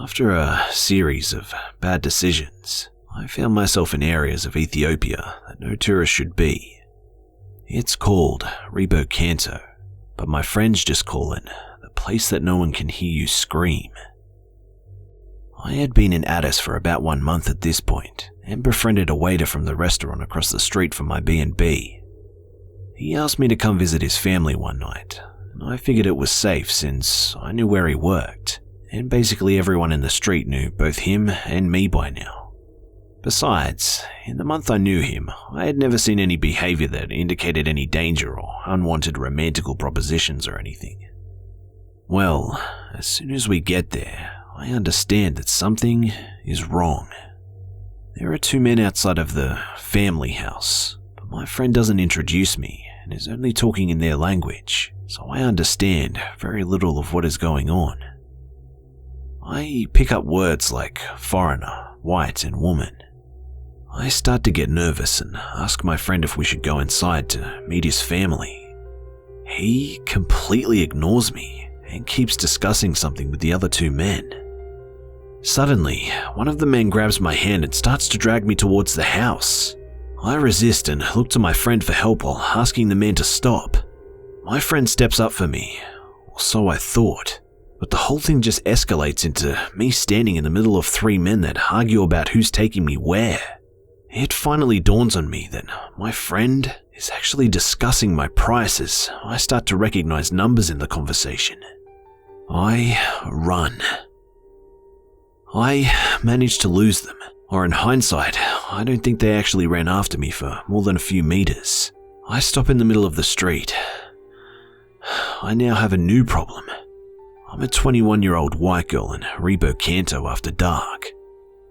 After a series of bad decisions, I found myself in areas of Ethiopia that no tourist should be. It's called Rebo Kanto, but my friends just call it the place that no one can hear you scream. I had been in Addis for about 1 month at this point and befriended a waiter from the restaurant across the street from my B&B. He asked me to come visit his family one night, and I figured it was safe since I knew where he worked, and basically everyone in the street knew both him and me by now. Besides, in the month I knew him, I had never seen any behavior that indicated any danger or unwanted romantical propositions or anything. Well, as soon as we get there, I understand that something is wrong. There are 2 men outside of the family house, but my friend doesn't introduce me and is only talking in their language, so I understand very little of what is going on. I pick up words like foreigner, white, and woman. I start to get nervous and ask my friend if we should go inside to meet his family. He completely ignores me and keeps discussing something with the other 2 men. Suddenly, one of the men grabs my hand and starts to drag me towards the house. I resist and look to my friend for help while asking the man to stop. My friend steps up for me, or so I thought, but the whole thing just escalates into me standing in the middle of 3 men that argue about who's taking me where. It finally dawns on me that my friend is actually discussing my price as I start to recognize numbers in the conversation. I run. I managed to lose them, or in hindsight, I don't think they actually ran after me for more than a few meters. I stop in the middle of the street. I now have a new problem. I'm a 21-year-old white girl in Rebo Kanto after dark.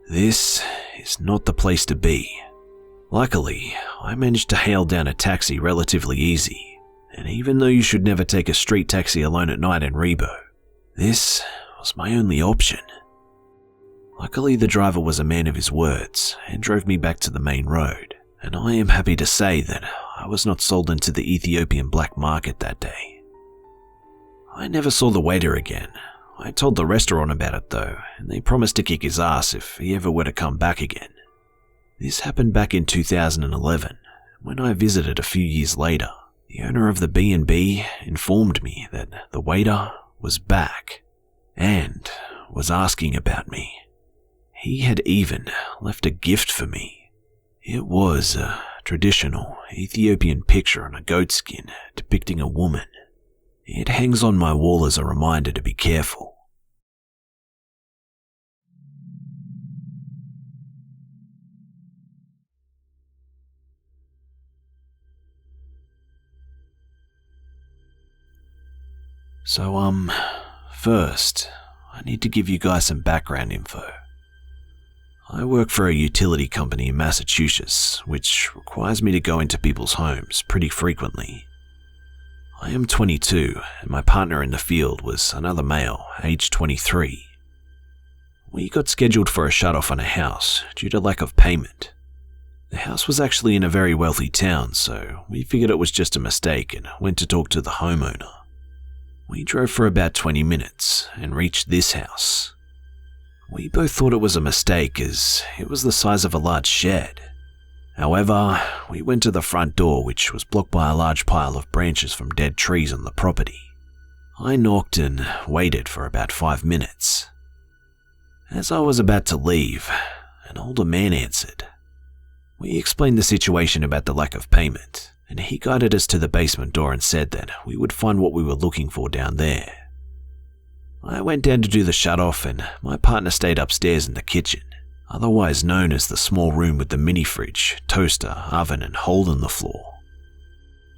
This is not the place to be. Luckily, I managed to hail down a taxi relatively easy, and even though you should never take a street taxi alone at night in Rebo, this was my only option. Luckily, the driver was a man of his words and drove me back to the main road, and I am happy to say that I was not sold into the Ethiopian black market that day. I never saw the waiter again. I told the restaurant about it though, and they promised to kick his ass if he ever were to come back again. This happened back in 2011, when I visited a few years later. The owner of the B&B informed me that the waiter was back and was asking about me. He had even left a gift for me. It was a traditional Ethiopian picture on a goat skin depicting a woman. It hangs on my wall as a reminder to be careful. So, first, I need to give you guys some background info. I work for a utility company in Massachusetts, which requires me to go into people's homes pretty frequently. I am 22, and my partner in the field was another male, aged 23. We got scheduled for a shut-off on a house due to lack of payment. The house was actually in a very wealthy town, so we figured it was just a mistake and went to talk to the homeowner. We drove for about 20 minutes and reached this house. We both thought it was a mistake as it was the size of a large shed. However, we went to the front door, which was blocked by a large pile of branches from dead trees on the property. I knocked and waited for about 5 minutes. As I was about to leave, an older man answered. We explained the situation about the lack of payment, and he guided us to the basement door and said that we would find what we were looking for down there. I went down to do the shut-off and my partner stayed upstairs in the kitchen, otherwise known as the small room with the mini fridge, toaster, oven and hole in the floor.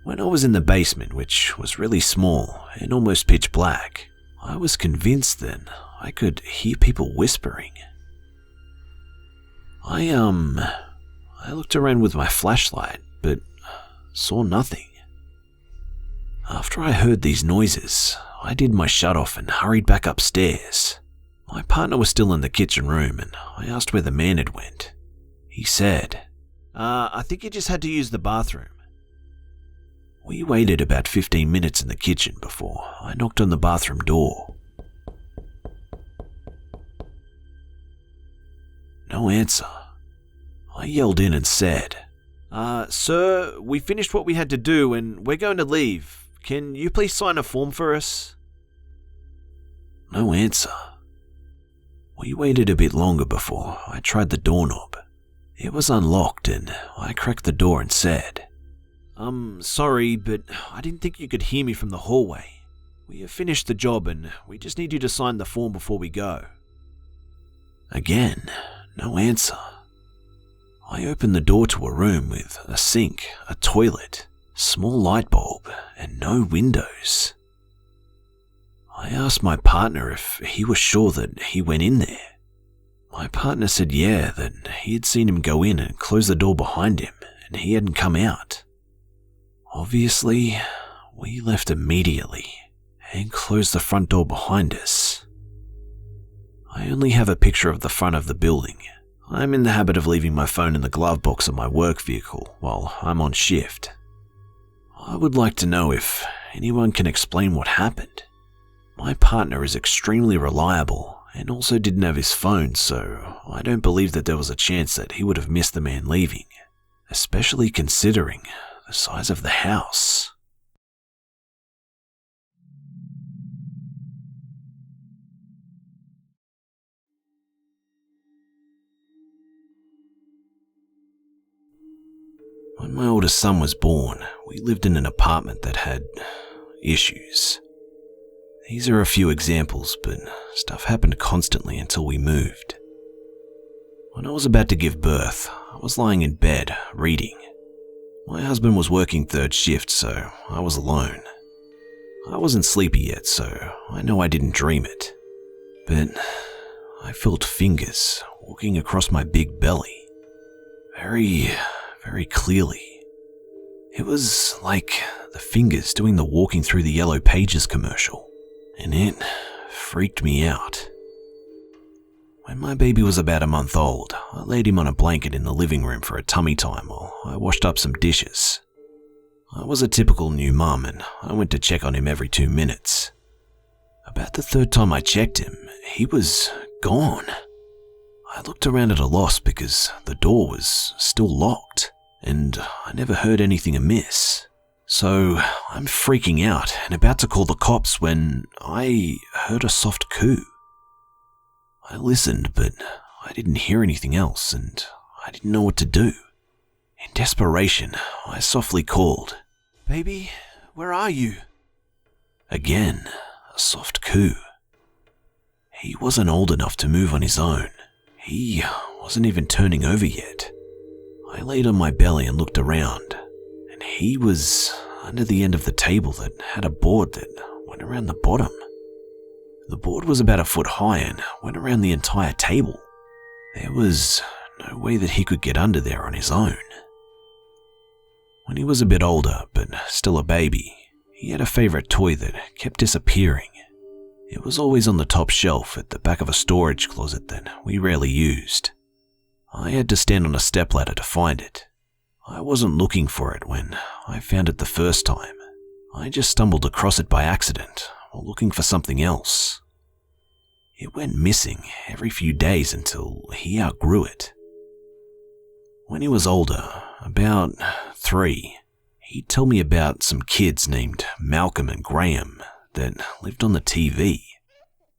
When I was in the basement, which was really small and almost pitch black, I was convinced that I could hear people whispering. I looked around with my flashlight, but saw nothing. After I heard these noises, I did my shut-off and hurried back upstairs. My partner was still in the kitchen room and I asked where the man had went. He said, I think he just had to use the bathroom. We waited about 15 minutes in the kitchen before I knocked on the bathroom door. No answer. I yelled in and said, Sir, we finished what we had to do and we're going to leave. Can you please sign a form for us? No answer. We waited a bit longer before I tried the doorknob. It was unlocked and I cracked the door and said, Sorry, but I didn't think you could hear me from the hallway. We have finished the job and we just need you to sign the form before we go. Again, no answer. I opened the door to a room with a sink, a toilet, small light bulb, and no windows. I asked my partner if he was sure that he went in there. My partner said yeah, that he had seen him go in and close the door behind him and he hadn't come out. Obviously, we left immediately and closed the front door behind us. I only have a picture of the front of the building. I'm in the habit of leaving my phone in the glove box of my work vehicle while I'm on shift. I would like to know if anyone can explain what happened. My partner is extremely reliable and also didn't have his phone, so I don't believe that there was a chance that he would have missed the man leaving, especially considering the size of the house. When my oldest son was born, we lived in an apartment that had issues. These are a few examples, but stuff happened constantly until we moved. When I was about to give birth, I was lying in bed, reading. My husband was working third shift, so I was alone. I wasn't sleepy yet, so I know I didn't dream it. But I felt fingers walking across my big belly. Very clearly. It was like the fingers doing the walking through the Yellow Pages commercial, and it freaked me out. When my baby was about a month old, I laid him on a blanket in the living room for a tummy time while I washed up some dishes. I was a typical new mum and I went to check on him every 2 minutes. About the third time I checked him, he was gone. I looked around at a loss because the door was still locked and I never heard anything amiss. So I'm freaking out and about to call the cops when I heard a soft coo. I listened, but I didn't hear anything else and I didn't know what to do. In desperation, I softly called, "Baby, where are you?" Again, a soft coo. He wasn't old enough to move on his own. He wasn't even turning over yet. I laid on my belly and looked around, and he was under the end of the table that had a board that went around the bottom. The board was about 1 foot high and went around the entire table. There was no way that he could get under there on his own. When he was a bit older, but still a baby, he had a favorite toy that kept disappearing. It was always on the top shelf at the back of a storage closet that we rarely used. I had to stand on a stepladder to find it. I wasn't looking for it when I found it the first time. I just stumbled across it by accident while looking for something else. It went missing every few days until he outgrew it. When he was older, about 3, he'd tell me about some kids named Malcolm and Graham that lived on the TV.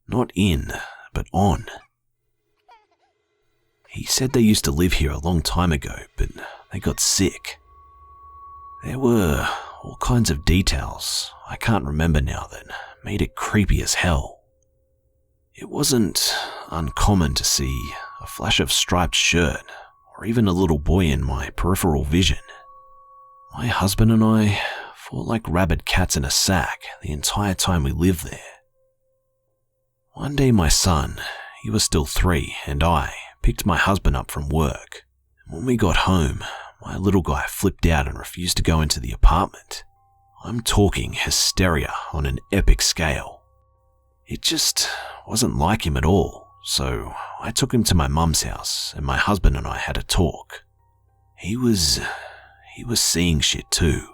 Not in, but on. He said they used to live here a long time ago, but they got sick. There were all kinds of details I can't remember now that made it creepy as hell. It wasn't uncommon to see a flash of striped shirt or even a little boy in my peripheral vision. My husband and I fought like rabid cats in a sack the entire time we lived there. One day my son, he was still 3, and I picked my husband up from work. And when we got home, my little guy flipped out and refused to go into the apartment. I'm talking hysteria on an epic scale. It just wasn't like him at all, so I took him to my mum's house and my husband and I had a talk. He was seeing shit too,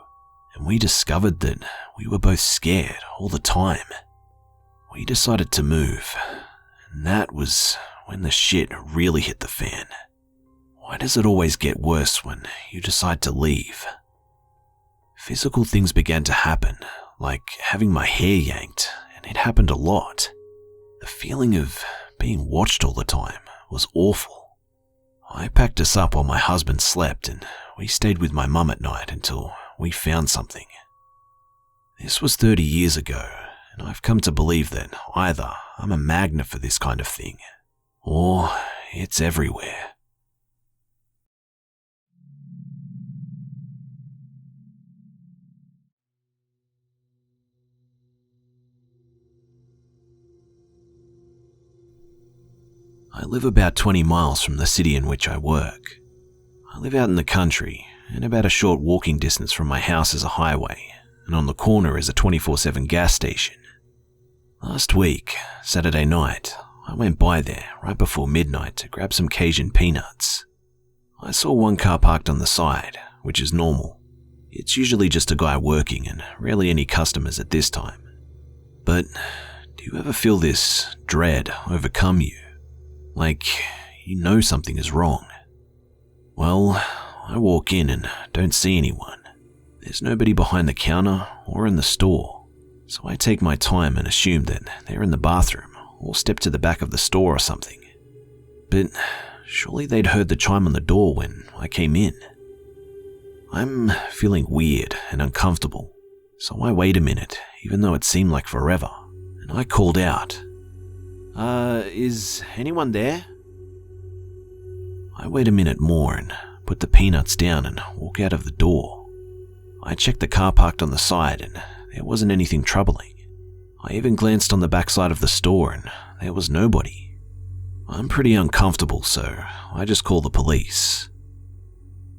and we discovered that we were both scared all the time. We decided to move, and that was when the shit really hit the fan. Why does it always get worse when you decide to leave? Physical things began to happen, like having my hair yanked, and it happened a lot. The feeling of being watched all the time was awful. I packed us up while my husband slept, and we stayed with my mum at night until we found something. This was 30 years ago, and I've come to believe that either I'm a magnet for this kind of thing, or it's everywhere. I live about 20 miles from the city in which I work. I live out in the country, and about a short walking distance from my house is a highway, and on the corner is a 24/7 gas station. Last week, Saturday night, I went by there right before midnight to grab some Cajun peanuts. I saw one car parked on the side, which is normal. It's usually just a guy working and rarely any customers at this time. But do you ever feel this dread overcome you? Like you know something is wrong? Well, I walk in and don't see anyone. There's nobody behind the counter or in the store, so I take my time and assume that they're in the bathroom or step to the back of the store or something. But surely they'd heard the chime on the door when I came in. I'm feeling weird and uncomfortable, so I wait a minute, even though it seemed like forever, and I called out, Is anyone there? I wait a minute more and put the peanuts down and walk out of the door. I checked the car parked on the side and there wasn't anything troubling. I even glanced on the backside of the store and there was nobody. I'm pretty uncomfortable, so I just call the police.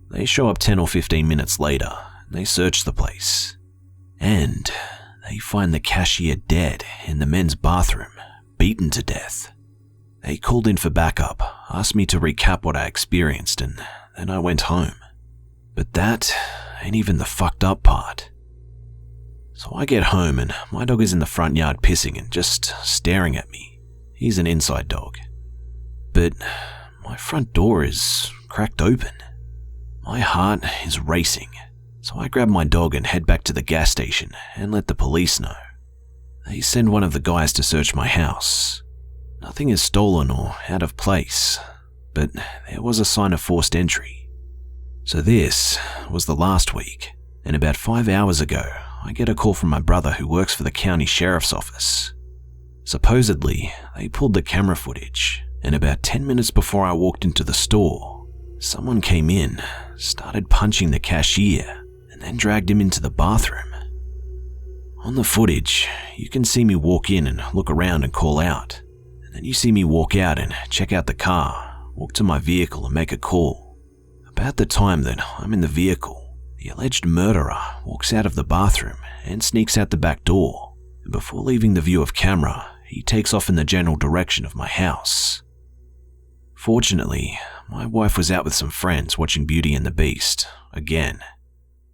They show up 10 or 15 minutes later and they search the place. And they find the cashier dead in the men's bathroom, beaten to death. They called in for backup, asked me to recap what I experienced, and then I went home. But that ain't even the fucked up part. So I get home and my dog is in the front yard pissing and just staring at me. He's an inside dog. But my front door is cracked open. My heart is racing, so I grab my dog and head back to the gas station and let the police know. They send one of the guys to search my house. Nothing is stolen or out of place, but there was a sign of forced entry. So this was the last week, and about 5 hours ago, I get a call from my brother who works for the county sheriff's office. Supposedly, they pulled the camera footage, and about 10 minutes before I walked into the store, someone came in, started punching the cashier, and then dragged him into the bathroom. On the footage, you can see me walk in and look around and call out. And then you see me walk out and check out the car, walk to my vehicle and make a call. About the time that I'm in the vehicle, the alleged murderer walks out of the bathroom and sneaks out the back door. And before leaving the view of camera, he takes off in the general direction of my house. Fortunately, my wife was out with some friends watching Beauty and the Beast, again.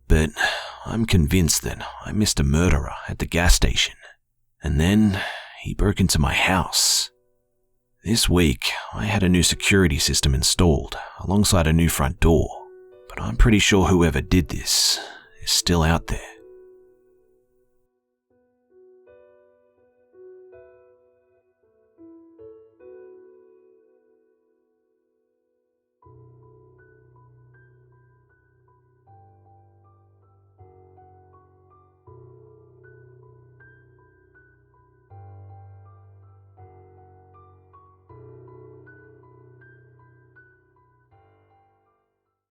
But I'm convinced that I missed a murderer at the gas station. And then he broke into my house. This week, I had a new security system installed alongside a new front door, but I'm pretty sure whoever did this is still out there.